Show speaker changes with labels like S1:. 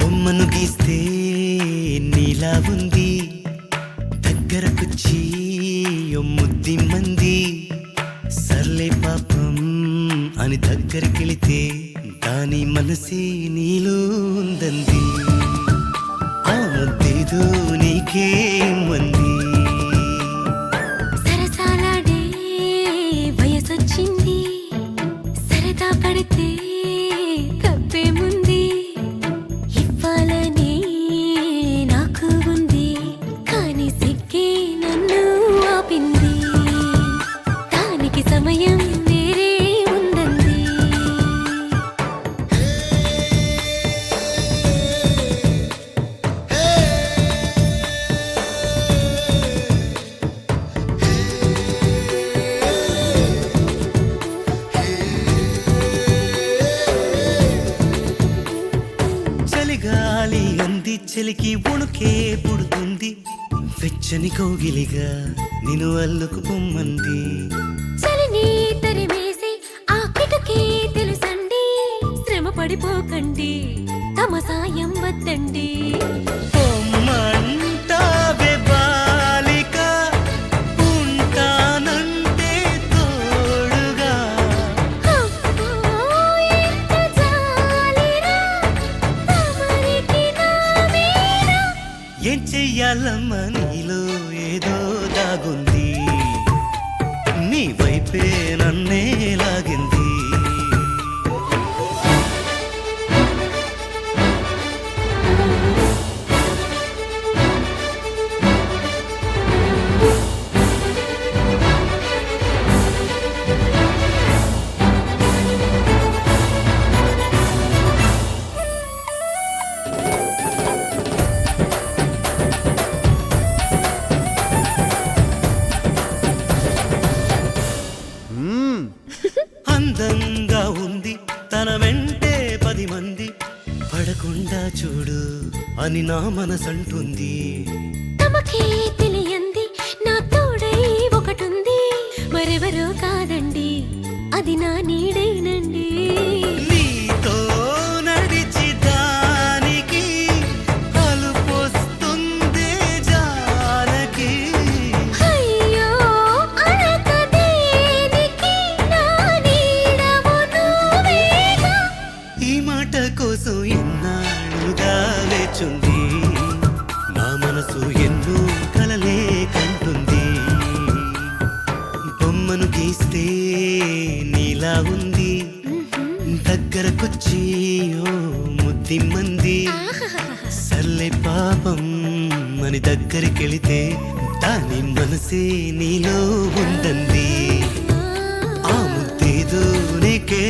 S1: బొమ్మను గీస్తే నీలా ఉంది, దగ్గరకొచ్చి ముద్ది మంది. సర్లే పాపం అని దగ్గరికెళితే దాని మనసే నీలో ఉందంది. ఆ ముద్దేదో నీకేమంది?
S2: సరసాలాడే వయసొచ్చింది, సరదా పడితే తప్పేముంది? ఇవ్వాలని నాకు ఉంది, కానీ సిగ్గే నన్ను ఆపింది. దానికి సమయం వేరే ఉందంది.
S1: చలిగాలి అంది, చలికి ఉణుకే పుడుతుంది. వెచ్చని కౌగిలిగా నిన్ను అల్లుకు పొమ్మంది.
S2: చలిని తరిమేసి ఆ కిటకే తెలుసండి. శ్రమ పడిపోకండి, తమ సాయం వద్దండి.
S1: పొమ్మంటావే బాలిక, ఉంటానంటే తోడుగా.
S2: అబ్బో, ఎంత జాలిరా, తమరికి నా మీద.
S1: ఏం చెయ్యాలమ్మా, నీలో ఏదో దాగుంది. నీ వైపే నన్నే లాగింది. అందంగా ఉంది, తన వెంటే 10 మంది. పడకుండా చూడు అని నా మనసంటుంది.
S2: తమకే తెలియంది, నా తోడై ఒకటుంది. మరెవరో కాదండి, అది నా నీడేనండి.
S1: నీతో నడిచి దానికి అలుపొస్తుందే జానకి.
S2: అయ్యో, అనక దేనికి, నా నీడవు నువ్వేగా.
S1: ఈ మాట కోసం ఎన్నాళ్ళుగా వేచుంది. నా మనసు ఎన్నో కలలే కంటుంది. బొమ్మను గీస్తే నీలా ఉంది, దగ్గరకొచ్చి ముద్ది మంది. సర్లే పాపం అని దగ్గరికెళితే దాని మనసే నీలో ఉందంది. ఆ ముద్దేదో నీకే